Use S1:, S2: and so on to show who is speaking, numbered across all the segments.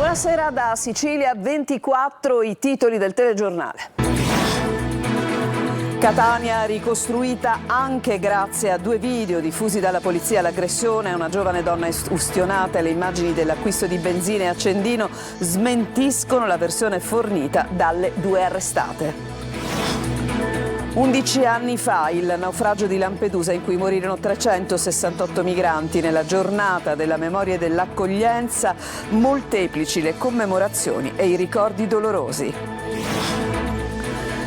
S1: Buonasera da Sicilia 24, i titoli del telegiornale. Catania ricostruita anche grazie a 2 video diffusi dalla polizia. L'aggressione a una giovane donna ustionata e le immagini dell'acquisto di benzina e accendino smentiscono la versione fornita dalle 2 arrestate. 11 anni fa il naufragio di Lampedusa in cui morirono 368 migranti. Nella giornata della memoria e dell'accoglienza, molteplici le commemorazioni e i ricordi dolorosi.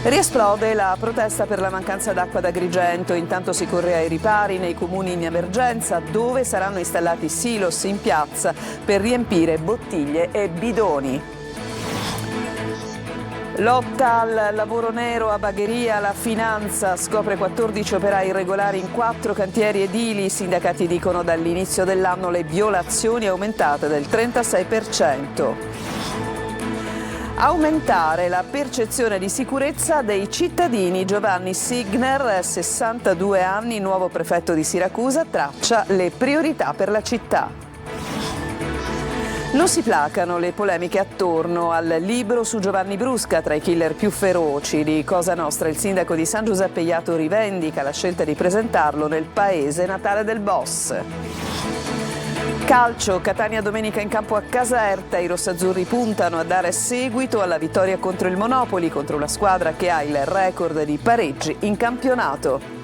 S1: Riesplode la protesta per la mancanza d'acqua ad Agrigento. Intanto si corre ai ripari nei comuni in emergenza, dove saranno installati silos in piazza per riempire bottiglie e bidoni. Lotta al lavoro nero a Bagheria, la finanza scopre 14 operai irregolari in 4 cantieri edili. I sindacati dicono dall'inizio dell'anno le violazioni aumentate del 36%. Aumentare la percezione di sicurezza dei cittadini. Giovanni Signer, 62 anni, nuovo prefetto di Siracusa, traccia le priorità per la città. Non si placano le polemiche attorno al libro su Giovanni Brusca, tra i killer più feroci di Cosa Nostra. Il sindaco di San Giuseppe Jato rivendica la scelta di presentarlo nel paese natale del boss. Calcio, Catania domenica in campo a Caserta. I rossazzurri puntano a dare seguito alla vittoria contro il Monopoli, contro una squadra che ha il record di pareggi in campionato.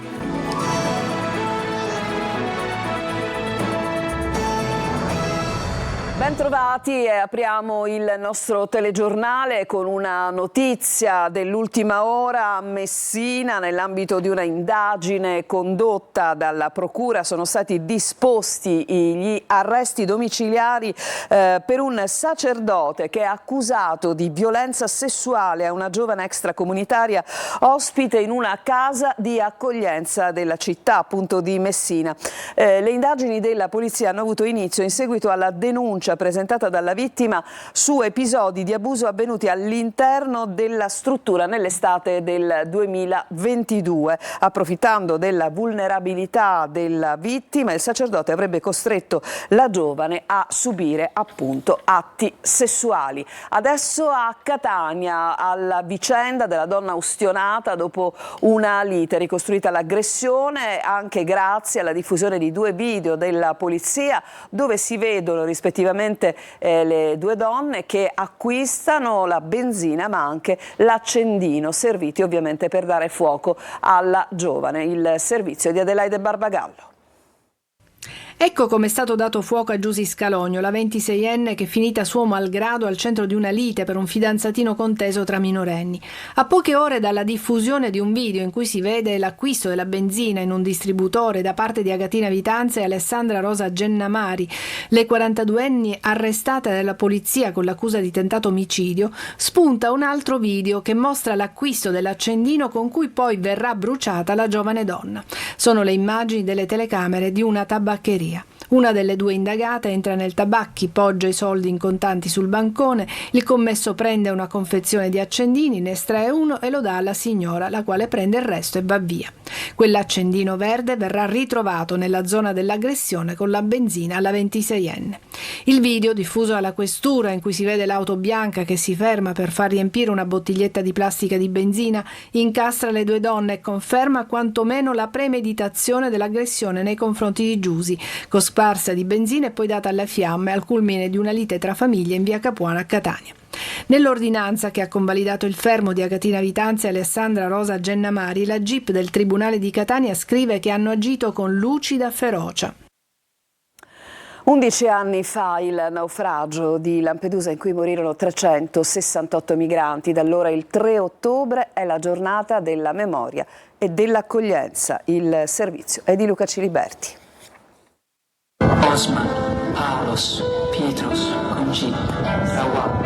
S1: Bentrovati e apriamo il nostro telegiornale con una notizia dell'ultima ora. A Messina, nell'ambito di una indagine condotta dalla Procura, sono stati disposti gli arresti domiciliari per un sacerdote che è accusato di violenza sessuale a una giovane extracomunitaria ospite in una casa di accoglienza della città, appunto di Messina. Le indagini della polizia hanno avuto inizio in seguito alla denuncia presentata dalla vittima su episodi di abuso avvenuti all'interno della struttura nell'estate del 2022. Approfittando della vulnerabilità della vittima, il sacerdote avrebbe costretto la giovane a subire appunto atti sessuali. Adesso a Catania, alla vicenda della donna ustionata dopo una lite, ricostruita l'aggressione anche grazie alla diffusione di 2 video della polizia dove si vedono rispettivamente le 2 donne che acquistano la benzina ma anche l'accendino, serviti ovviamente per dare fuoco alla giovane. Il servizio di Adelaide Barbagallo.
S2: Ecco come è stato dato fuoco a Giusy Scalogno, la 26enne che è finita suo malgrado al centro di una lite per un fidanzatino conteso tra minorenni. A poche ore dalla diffusione di un video in cui si vede l'acquisto della benzina in un distributore da parte di Agatina Vitanza e Alessandra Rosa Gennamari, le 42enni arrestate dalla polizia con l'accusa di tentato omicidio, spunta un altro video che mostra l'acquisto dell'accendino con cui poi verrà bruciata la giovane donna. Sono le immagini delle telecamere di una tabaccheria. Una delle 2 indagate entra nel tabacchi, poggia i soldi in contanti sul bancone, il commesso prende una confezione di accendini, ne estrae uno e lo dà alla signora, la quale prende il resto e va via. Quell'accendino verde verrà ritrovato nella zona dell'aggressione con la benzina alla 26enne. Il video, diffuso alla questura, in cui si vede l'auto bianca che si ferma per far riempire una bottiglietta di plastica di benzina, incastra le 2 donne e conferma quantomeno la premeditazione dell'aggressione nei confronti di Giusy, cosparsa di benzina e poi data alle fiamme al culmine di una lite tra famiglie in via Capuana a Catania. Nell'ordinanza che ha convalidato il fermo di Agatina Vitanza e Alessandra Rosa Gennamari, la GIP del Tribunale di Catania scrive che hanno agito con lucida ferocia.
S1: 11 anni fa il naufragio di Lampedusa in cui morirono 368 migranti. Da allora il 3 ottobre è la giornata della memoria e dell'accoglienza. Il servizio è di Luca Ciliberti.
S3: Osman, Paolos, Pietros, Congi, Rawa,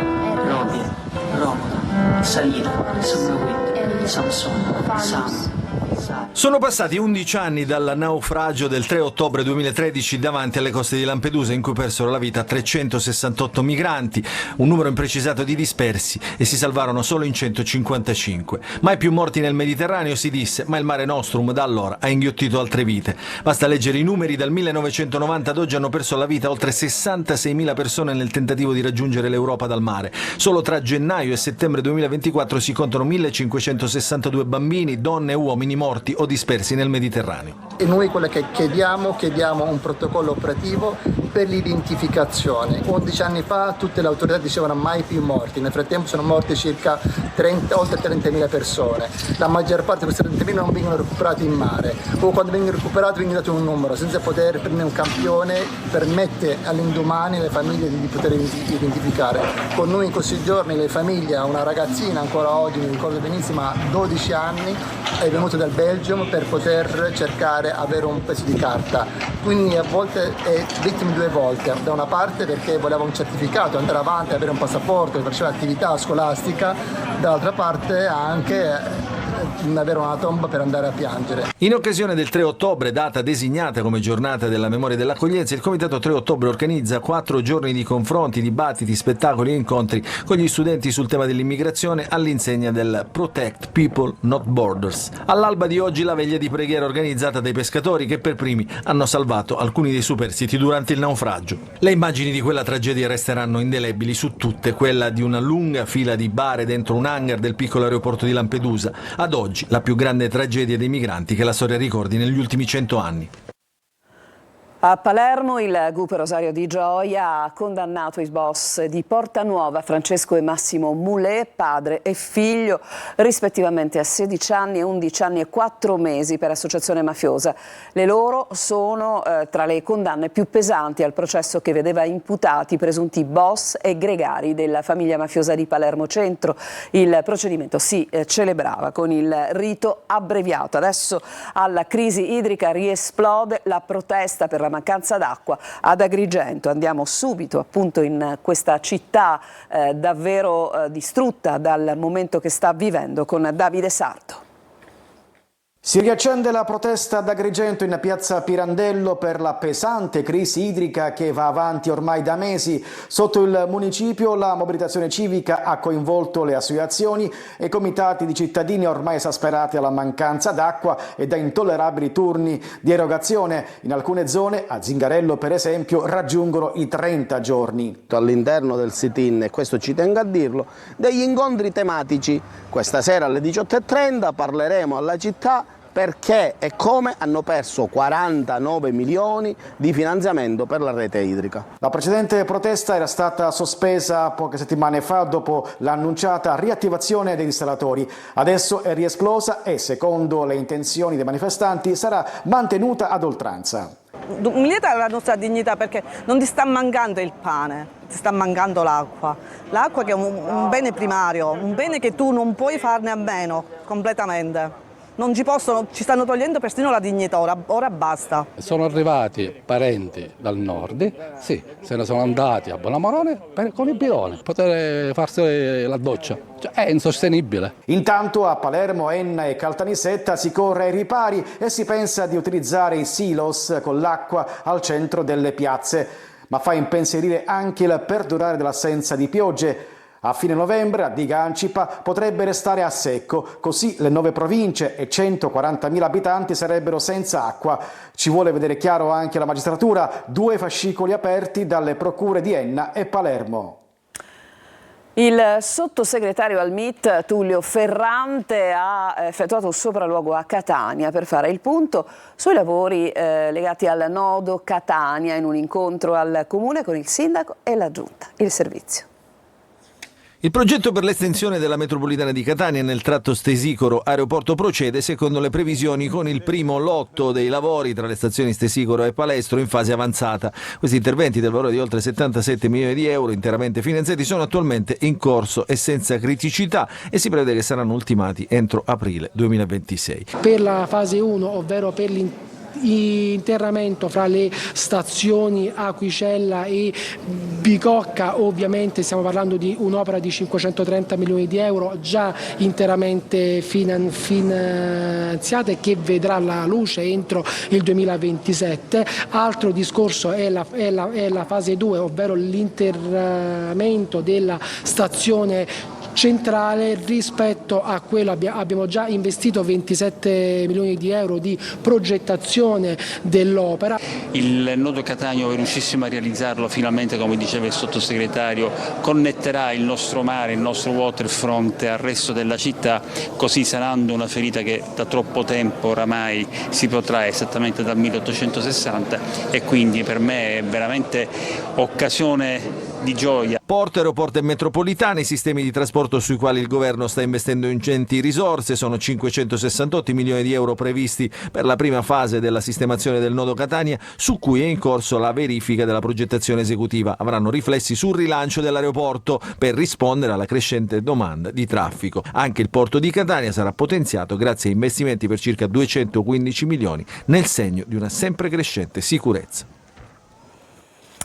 S3: Robin, Romola, Salina, Samuel, Samson, Sam,
S4: Sono passati 11 anni dal naufragio del 3 ottobre 2013 davanti alle coste di Lampedusa, in cui persero la vita 368 migranti, un numero imprecisato di dispersi, e si salvarono solo in 155. Mai più morti nel Mediterraneo, si disse, ma il Mare Nostrum da allora ha inghiottito altre vite. Basta leggere i numeri: dal 1990 ad oggi hanno perso la vita oltre 66.000 persone nel tentativo di raggiungere l'Europa dal mare. Solo tra gennaio e settembre 2024 si contano 1.562 bambini, donne e uomini morti o dispersi nel Mediterraneo.
S5: E noi quello che chiediamo un protocollo operativo per l'identificazione. 11 anni fa tutte le autorità dicevano mai più morti, nel frattempo sono morti circa oltre 30.000 persone. La maggior parte di queste 30.000 non vengono recuperati in mare, o quando vengono recuperati viene dato un numero, senza poter prendere un campione, permette all'indomani alle famiglie di poter identificare. Con noi in questi giorni le famiglie, una ragazzina ancora oggi, mi ricordo benissimo, ha 12 anni, è venuta dal Belgio per poter cercare avere un pezzo di carta, quindi a volte è vittima due volte: da una parte perché voleva un certificato, andare avanti, avere un passaporto, faceva attività scolastica, dall'altra parte anche avere una tomba per andare a piangere.
S4: In occasione del 3 ottobre, data designata come giornata della memoria e dell'accoglienza, il Comitato 3 ottobre organizza 4 giorni di confronti, dibattiti, spettacoli e incontri con gli studenti sul tema dell'immigrazione, all'insegna del Protect People Not Borders. All'alba di oggi la veglia di preghiera organizzata dai pescatori, che per primi hanno salvato alcuni dei superstiti durante il naufragio. Le immagini di quella tragedia resteranno indelebili su tutte, quella di una lunga fila di bare dentro un hangar del piccolo aeroporto di Lampedusa, ad oggi la più grande tragedia dei migranti che la storia ricordi negli ultimi 100 anni.
S1: A Palermo il GUP Rosario Di Gioia ha condannato i boss di Porta Nuova, Francesco e Massimo Mulè, padre e figlio, rispettivamente a 16 anni, 11 anni e 4 mesi per associazione mafiosa. Le loro sono tra le condanne più pesanti al processo che vedeva imputati presunti boss e gregari della famiglia mafiosa di Palermo Centro. Il procedimento si celebrava con il rito abbreviato. Adesso alla crisi idrica riesplode la protesta per la mancanza d'acqua ad Agrigento. Andiamo subito appunto in questa città davvero distrutta dal momento che sta vivendo con Davide Sardo.
S6: Si riaccende la protesta ad Agrigento in piazza Pirandello per la pesante crisi idrica che va avanti ormai da mesi. Sotto il municipio la mobilitazione civica ha coinvolto le associazioni e comitati di cittadini ormai esasperati alla mancanza d'acqua e da intollerabili turni di erogazione. In alcune zone, a Zingarello per esempio, raggiungono i 30 giorni.
S7: All'interno del sit-in, e questo ci tengo a dirlo, degli incontri tematici. Questa sera alle 18:30 parleremo alla città perché e come hanno perso 49 milioni di finanziamento per la rete idrica.
S6: La precedente protesta era stata sospesa poche settimane fa dopo l'annunciata riattivazione dei dissalatori. Adesso è riesplosa e, secondo le intenzioni dei manifestanti, sarà mantenuta ad oltranza.
S8: Umiliata la nostra dignità, perché non ti sta mancando il pane, ti sta mancando l'acqua. L'acqua che è un bene primario, un bene che tu non puoi farne a meno completamente. Non ci possono, ci stanno togliendo persino la dignità, ora basta.
S9: Sono arrivati parenti dal nord, sì, se ne sono andati a Bonamorone con il bidone, poter farsi la doccia. Cioè, è insostenibile.
S6: Intanto a Palermo, Enna e Caltanissetta si corre ai ripari e si pensa di utilizzare i silos con l'acqua al centro delle piazze. Ma fa impensierire anche il perdurare dell'assenza di piogge. A fine novembre a Diga Ancipa potrebbe restare a secco, così le 9 province e 140.000 abitanti sarebbero senza acqua. Ci vuole vedere chiaro anche la magistratura, 2 fascicoli aperti dalle procure di Enna e Palermo.
S1: Il sottosegretario al MIT Tullio Ferrante ha effettuato un sopralluogo a Catania per fare il punto sui lavori legati al nodo Catania in un incontro al comune con il sindaco e la giunta. Il servizio.
S4: Il progetto per l'estensione della metropolitana di Catania nel tratto Stesicoro Aeroporto procede secondo le previsioni con il primo lotto dei lavori tra le stazioni Stesicoro e Palestro in fase avanzata. Questi interventi del valore di oltre 77 milioni di euro interamente finanziati sono attualmente in corso e senza criticità e si prevede che saranno ultimati entro aprile 2026.
S10: Per la fase 1, ovvero per interramento fra le stazioni Aquicella e Bicocca, ovviamente stiamo parlando di un'opera di 530 milioni di euro già interamente finanziata e che vedrà la luce entro il 2027. Altro discorso è la fase 2, ovvero l'interramento della stazione centrale. Rispetto a quello abbiamo già investito 27 milioni di euro di progettazione dell'opera.
S11: Il nodo Catania, riuscissimo a realizzarlo finalmente, come diceva il sottosegretario, connetterà il nostro mare, il nostro waterfront al resto della città, così sanando una ferita che da troppo tempo oramai si protrae, esattamente dal 1860, e quindi per me è veramente occasione di gioia.
S4: Porto, aeroporto e metropolitane, i sistemi di trasporto sui quali il governo sta investendo ingenti risorse, sono 568 milioni di euro previsti per la prima fase della sistemazione del nodo Catania, su cui è in corso la verifica della progettazione esecutiva. Avranno riflessi sul rilancio dell'aeroporto per rispondere alla crescente domanda di traffico. Anche il porto di Catania sarà potenziato grazie a investimenti per circa 215 milioni nel segno di una sempre crescente sicurezza.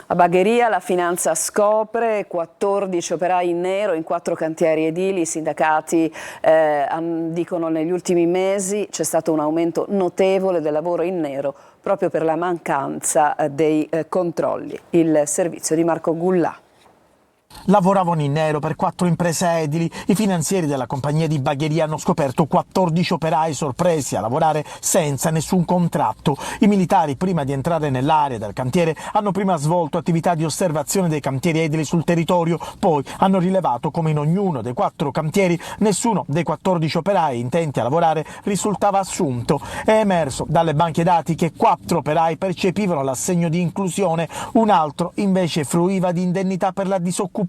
S1: A Bagheria la finanza scopre 14 operai in nero in 4 cantieri edili. I sindacati dicono negli ultimi mesi c'è stato un aumento notevole del lavoro in nero proprio per la mancanza dei controlli. Il servizio di Marco Gullà.
S12: Lavoravano in nero per 4 imprese edili. I finanzieri della compagnia di Bagheria hanno scoperto 14 operai sorpresi a lavorare senza nessun contratto. I militari, prima di entrare nell'area del cantiere, hanno prima svolto attività di osservazione dei cantieri edili sul territorio, poi hanno rilevato come in ognuno dei 4 cantieri nessuno dei 14 operai intenti a lavorare risultava assunto. È emerso dalle banche dati che 4 operai percepivano l'assegno di inclusione, un altro invece fruiva di indennità per la disoccupazione,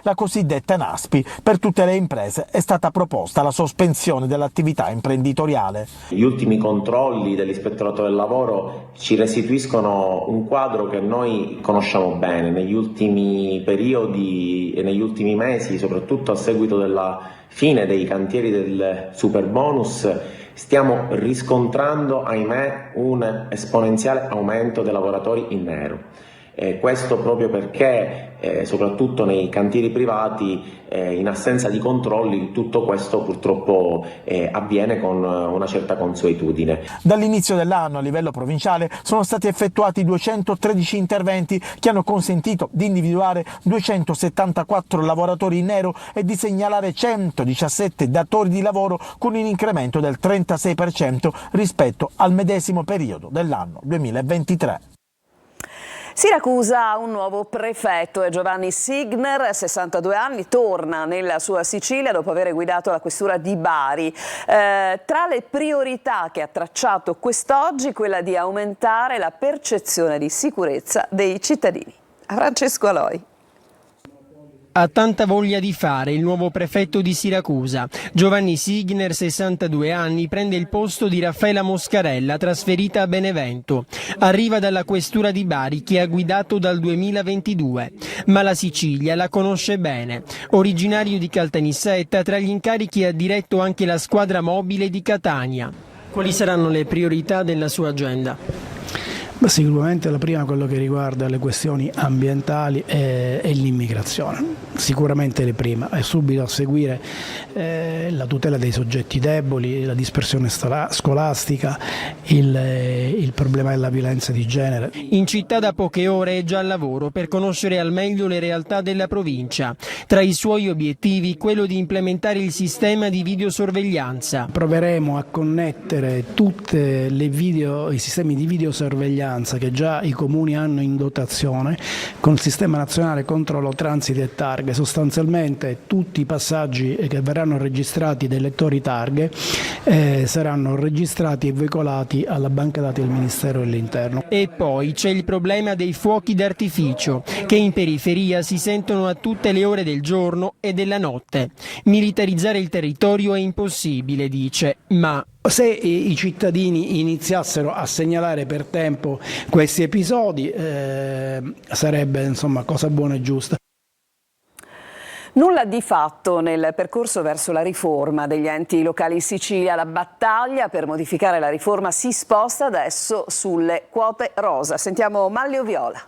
S12: la cosiddetta NASPI. Per tutte le imprese è stata proposta la sospensione dell'attività imprenditoriale.
S13: Gli ultimi controlli dell'Ispettorato del Lavoro ci restituiscono un quadro che noi conosciamo bene. Negli ultimi periodi e negli ultimi mesi, soprattutto a seguito della fine dei cantieri del Superbonus, stiamo riscontrando, ahimè, un esponenziale aumento dei lavoratori in nero. Questo proprio perché, soprattutto nei cantieri privati, in assenza di controlli, tutto questo purtroppo avviene con una certa consuetudine.
S12: Dall'inizio dell'anno a livello provinciale sono stati effettuati 213 interventi che hanno consentito di individuare 274 lavoratori in nero e di segnalare 117 datori di lavoro, con un incremento del 36% rispetto al medesimo periodo dell'anno 2023.
S1: Siracusa ha un nuovo prefetto, è Giovanni Signer, 62 anni, torna nella sua Sicilia dopo aver guidato la questura di Bari. Tra le priorità che ha tracciato quest'oggi, quella di aumentare la percezione di sicurezza dei cittadini. Francesco Aloi.
S14: Ha tanta voglia di fare il nuovo prefetto di Siracusa. Giovanni Signer, 62 anni, prende il posto di Raffaella Moscarella, trasferita a Benevento. Arriva dalla questura di Bari, che ha guidato dal 2022, ma la Sicilia la conosce bene. Originario di Caltanissetta, tra gli incarichi ha diretto anche la squadra mobile di Catania. Quali saranno le priorità della sua agenda?
S15: Sicuramente la prima, quello che riguarda le questioni ambientali e l'immigrazione, sicuramente le prime, e subito a seguire la tutela dei soggetti deboli, la dispersione scolastica, il problema della violenza di genere.
S14: In città da poche ore è già al lavoro per conoscere al meglio le realtà della provincia. Tra i suoi obiettivi quello di implementare il sistema di videosorveglianza.
S15: Proveremo a connettere tutti i sistemi di videosorveglianza che già i comuni hanno in dotazione con il sistema nazionale controllo transiti e targhe. Sostanzialmente tutti i passaggi che verranno registrati dai lettori targhe saranno registrati e veicolati alla banca dati del Ministero dell'Interno.
S14: E poi c'è il problema dei fuochi d'artificio, che in periferia si sentono a tutte le ore del giorno e della notte. Militarizzare il territorio è impossibile, dice, ma
S15: se i cittadini iniziassero a segnalare per tempo questi episodi sarebbe cosa buona e giusta.
S1: Nulla di fatto nel percorso verso la riforma degli enti locali in Sicilia. La battaglia per modificare la riforma si sposta adesso sulle quote rosa. Sentiamo Manlio Viola.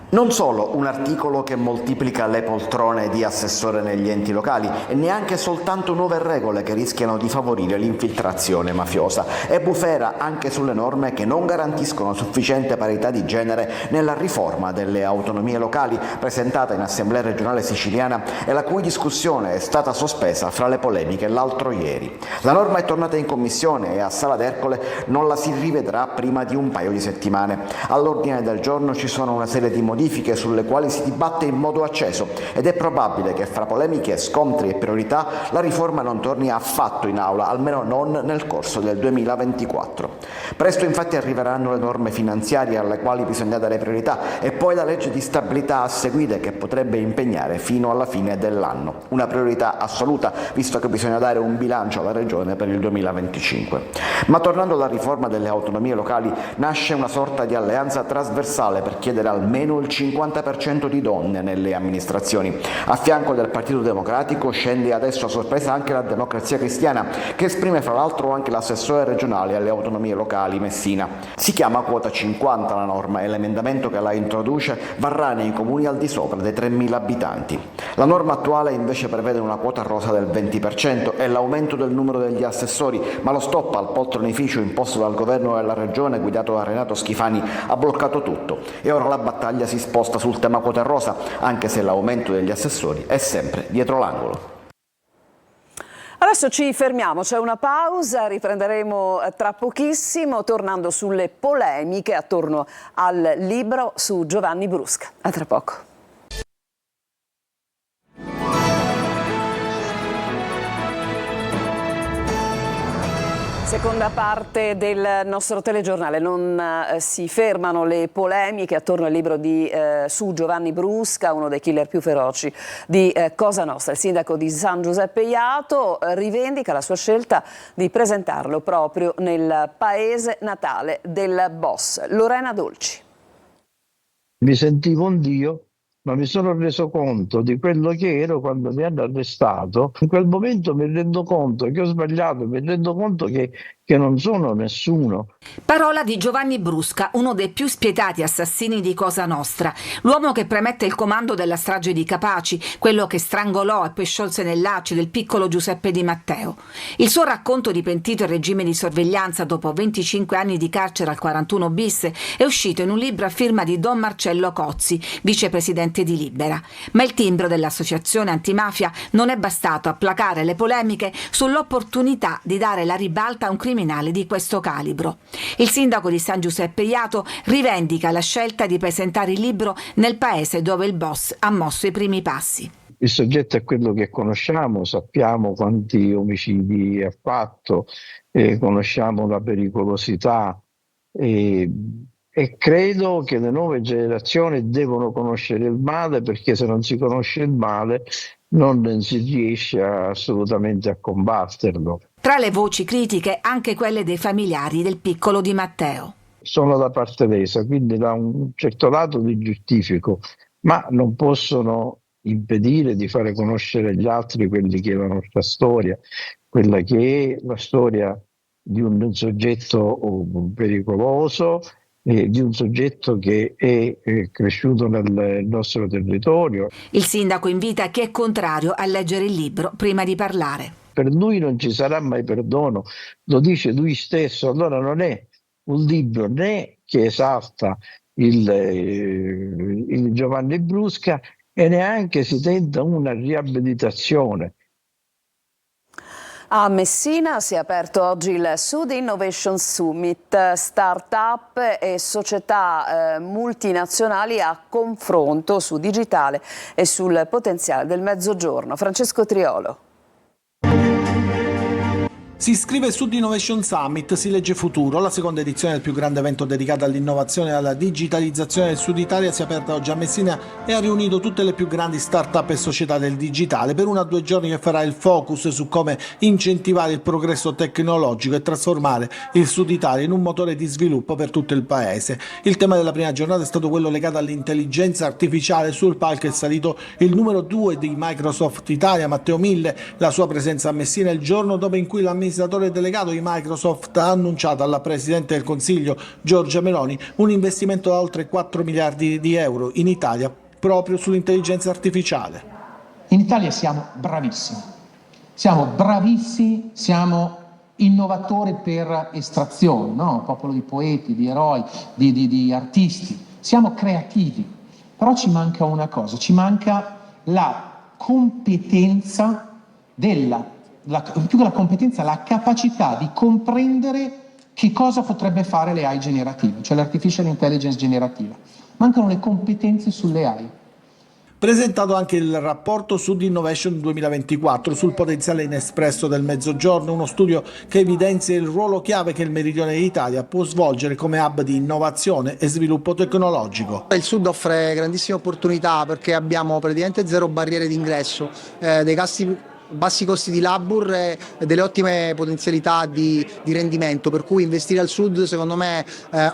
S16: Non solo un articolo che moltiplica le poltrone di assessore negli enti locali e neanche soltanto nuove regole che rischiano di favorire l'infiltrazione mafiosa. E bufera anche sulle norme che non garantiscono sufficiente parità di genere nella riforma delle autonomie locali presentata in Assemblea regionale siciliana e la cui discussione è stata sospesa fra le polemiche l'altro ieri. La norma è tornata in commissione e a Sala d'Ercole non la si rivedrà prima di un paio di settimane. All'ordine del giorno ci sono una serie di modifiche sulle quali si dibatte in modo acceso ed è probabile che fra polemiche, scontri e priorità la riforma non torni affatto in aula, almeno non nel corso del 2024. Presto infatti arriveranno le norme finanziarie alle quali bisogna dare priorità e poi la legge di stabilità a seguire che potrebbe impegnare fino alla fine dell'anno. Una priorità assoluta visto che bisogna dare un bilancio alla Regione per il 2025. Ma tornando alla riforma delle autonomie locali nasce una sorta di alleanza trasversale per chiedere almeno il 50% di donne nelle amministrazioni. A fianco del Partito Democratico scende adesso a sorpresa anche la Democrazia Cristiana, che esprime fra l'altro anche l'assessore regionale alle autonomie locali Messina. Si chiama quota 50 la norma e l'emendamento che la introduce varrà nei comuni al di sopra dei 3.000 abitanti. La norma attuale invece prevede una quota rosa del 20% e l'aumento del numero degli assessori, ma lo stop al poltronificio imposto dal governo della regione guidato da Renato Schifani ha bloccato tutto e ora la battaglia si sposta sul tema quota rosa, anche se l'aumento degli assessori è sempre dietro l'angolo.
S1: Adesso ci fermiamo, c'è una pausa, riprenderemo tra pochissimo tornando sulle polemiche attorno al libro su Giovanni Brusca. A tra poco. Seconda parte del nostro telegiornale, non si fermano le polemiche attorno al libro su Giovanni Brusca, uno dei killer più feroci di Cosa Nostra. Il sindaco di San Giuseppe Jato rivendica la sua scelta di presentarlo proprio nel paese natale del boss. Lorena Dolci.
S17: Mi sentivo un dio, ma mi sono reso conto di quello che ero quando mi hanno arrestato. In quel momento mi rendo conto che ho sbagliato, mi rendo conto che non sono nessuno.
S18: Parola di Giovanni Brusca, uno dei più spietati assassini di Cosa Nostra, l'uomo che premette il comando della strage di Capaci, quello che strangolò e poi sciolse nel laccio del piccolo Giuseppe Di Matteo. Il suo racconto di pentito in regime di sorveglianza dopo 25 anni di carcere al 41 bis è uscito in un libro a firma di Don Marcello Cozzi, vicepresidente di Libera. Ma il timbro dell'associazione antimafia non è bastato a placare le polemiche sull'opportunità di dare la ribalta a un criminale di questo calibro. Il sindaco di San Giuseppe Jato rivendica la scelta di presentare il libro nel paese dove il boss ha mosso i primi passi.
S17: Il soggetto è quello che conosciamo, sappiamo quanti omicidi ha fatto, conosciamo la pericolosità e credo che le nuove generazioni devono conoscere il male, perché se non si conosce il male non si riesce assolutamente a combatterlo.
S18: Tra le voci critiche anche quelle dei familiari del piccolo Di Matteo.
S17: Sono da parte lesa, quindi da un certo lato li giustifico, ma non possono impedire di fare conoscere agli altri quelli che è la nostra storia, quella che è la storia di un soggetto pericoloso, di un soggetto che è cresciuto nel nostro territorio.
S18: Il sindaco invita chi è contrario a leggere il libro prima di parlare.
S17: Per lui non ci sarà mai perdono, lo dice lui stesso, allora non è un libro né che esalta il Giovanni Brusca e neanche si tenta una riabilitazione.
S1: A Messina si è aperto oggi il Sud Innovation Summit, start-up e società multinazionali a confronto su digitale e sul potenziale del Mezzogiorno. Francesco Triolo.
S12: Si iscrive Sud Innovation Summit, si legge Futuro, la seconda edizione del più grande evento dedicato all'innovazione e alla digitalizzazione del Sud Italia si è aperta oggi a Messina e ha riunito tutte le più grandi start-up e società del digitale per 1 o 2 giorni che farà il focus su come incentivare il progresso tecnologico e trasformare il Sud Italia in un motore di sviluppo per tutto il paese. Il tema della prima giornata è stato quello legato all'intelligenza artificiale. Sul palco è salito il numero 2 di Microsoft Italia, Matteo Mille, la sua presenza a Messina il giorno dopo in cui l'amministratore delegato di Microsoft ha annunciato alla Presidente del Consiglio Giorgia Meloni un investimento da oltre 4 miliardi di euro in Italia proprio sull'intelligenza artificiale.
S19: In Italia siamo bravissimi, siamo innovatori per estrazione, no? Popolo di poeti, di eroi, di artisti, siamo creativi, però ci manca una cosa, ci manca la competenza più che la competenza, la capacità di comprendere che cosa potrebbe fare le AI generative, cioè l'artificial intelligence generativa. Mancano le competenze sulle AI.
S12: Presentato anche il rapporto Sud Innovation 2024 sul potenziale inespresso del Mezzogiorno, uno studio che evidenzia il ruolo chiave che il Meridione d'Italia può svolgere come hub di innovazione e sviluppo tecnologico.
S20: Il Sud offre grandissime opportunità perché abbiamo praticamente zero barriere d'ingresso, bassi costi di labor e delle ottime potenzialità di rendimento, per cui investire al Sud secondo me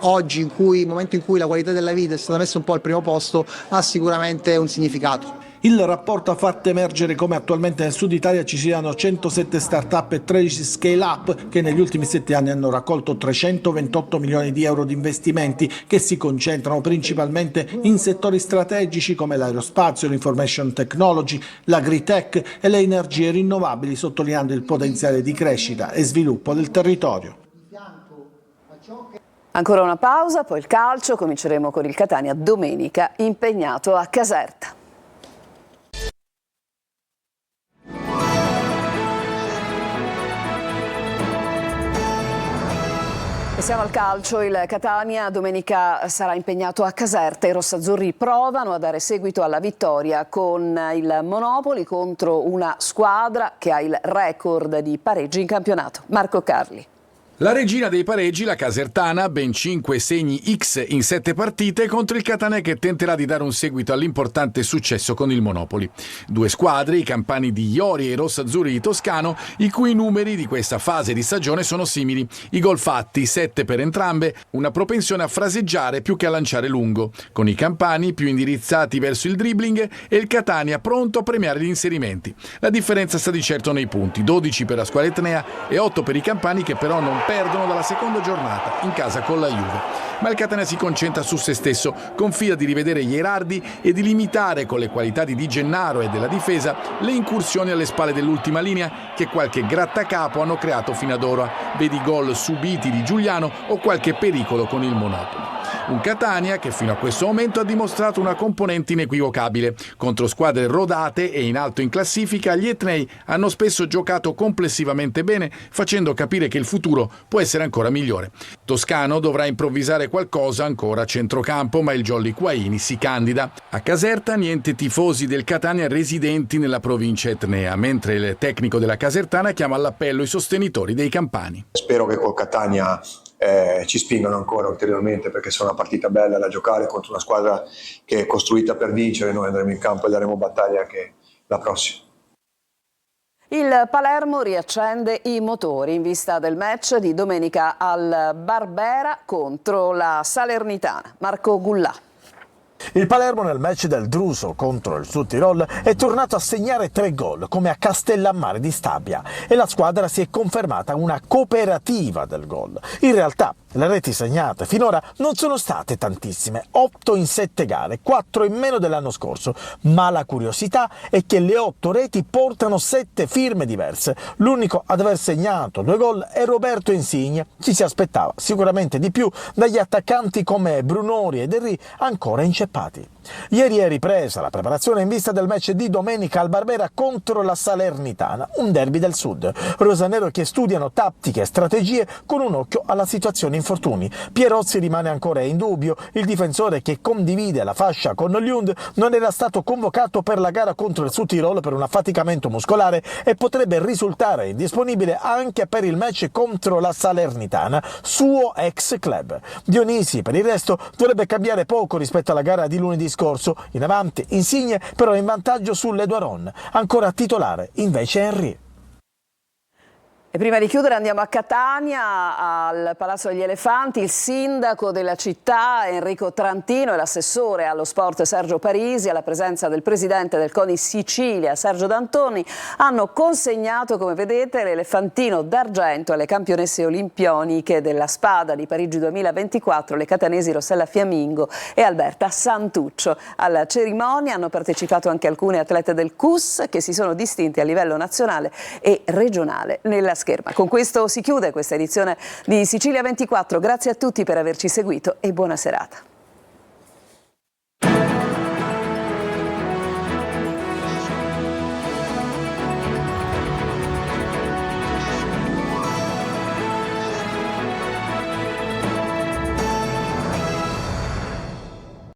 S20: oggi, momento in cui la qualità della vita è stata messa un po' al primo posto, ha sicuramente un significato.
S12: Il rapporto ha fatto emergere come attualmente nel Sud Italia ci siano 107 start-up e 13 scale-up che negli ultimi 7 anni hanno raccolto 328 milioni di euro di investimenti che si concentrano principalmente in settori strategici come l'aerospazio, l'information technology, l'agritech e le energie rinnovabili, sottolineando il potenziale di crescita e sviluppo del territorio.
S1: Ancora una pausa, poi il calcio, cominceremo con il Catania domenica impegnato a Caserta. Siamo al calcio, il Catania domenica sarà impegnato a Caserta, i rossazzurri provano a dare seguito alla vittoria con il Monopoli contro una squadra che ha il record di pareggi in campionato. Marco Carli.
S21: La regina dei pareggi, la casertana, ben 5 segni X in 7 partite contro il Catania che tenterà di dare un seguito all'importante successo con il Monopoli. 2 squadre, i campani di Iori e i rossazzurri di Toscano, i cui numeri di questa fase di stagione sono simili. I gol fatti, 7 per entrambe, una propensione a fraseggiare più che a lanciare lungo, con i campani più indirizzati verso il dribbling e il Catania pronto a premiare gli inserimenti. La differenza sta di certo nei punti, 12 per la squadra etnea e 8 per i campani che però non perdono dalla seconda giornata in casa con la Juve. Ma il Catania si concentra su se stesso, confida di rivedere Gherardi e di limitare con le qualità di Di Gennaro e della difesa le incursioni alle spalle dell'ultima linea che qualche grattacapo hanno creato fino ad ora, vedi gol subiti di Giuliano o qualche pericolo con il Monopoli. Un Catania che fino a questo momento ha dimostrato una componente inequivocabile. Contro squadre rodate e in alto in classifica, gli etnei hanno spesso giocato complessivamente bene, facendo capire che il futuro può essere ancora migliore. Toscano dovrà improvvisare qualcosa ancora a centrocampo, ma il Jolly Quaini si candida. A Caserta niente tifosi del Catania residenti nella provincia etnea, mentre il tecnico della Casertana chiama all'appello i sostenitori dei campani.
S22: Spero che col Catania ci spingano ancora ulteriormente, perché sarà una partita bella da giocare contro una squadra che è costruita per vincere. Noi andremo in campo e daremo battaglia anche la prossima.
S1: Il Palermo riaccende i motori in vista del match di domenica al Barbera contro la Salernitana. Marco Gullà.
S12: Il Palermo nel match del Druso contro il Sud Tirol è tornato a segnare 3 gol come a Castellammare di Stabia e la squadra si è confermata una cooperativa del gol. In realtà le reti segnate finora non sono state tantissime, 8 in 7 gare, 4 in meno dell'anno scorso, ma la curiosità è che le 8 reti portano 7 firme diverse. L'unico ad aver segnato 2 gol è Roberto Insigne. Ci si aspettava sicuramente di più dagli attaccanti come Brunori ed Henry ancora inceppati. Ieri è ripresa la preparazione in vista del match di domenica al Barbera contro la Salernitana, un derby del sud. Rosanero che studiano tattiche e strategie con un occhio alla situazione infortuni. Pierozzi rimane ancora in dubbio, il difensore che condivide la fascia con Lund non era stato convocato per la gara contro il Südtirol per un affaticamento muscolare e potrebbe risultare indisponibile anche per il match contro la Salernitana, suo ex club. Dionisi per il resto dovrebbe cambiare poco rispetto alla gara di lunedì scorso, in avanti Insigne però in vantaggio sull'Eduaron, ancora titolare invece Henry.
S1: E prima di chiudere andiamo a Catania, al Palazzo degli Elefanti. Il sindaco della città Enrico Trantino e l'assessore allo sport Sergio Parisi, alla presenza del presidente del CONI Sicilia Sergio D'Antoni, hanno consegnato, come vedete, l'elefantino d'argento alle campionesse olimpioniche della spada di Parigi 2024, le catanesi Rossella Fiammingo e Alberta Santuccio. Alla cerimonia hanno partecipato anche alcune atlete del CUS che si sono distinte a livello nazionale e regionale nella scherma. Con questo si chiude questa edizione di Sicilia 24. Grazie a tutti per averci seguito e buona serata.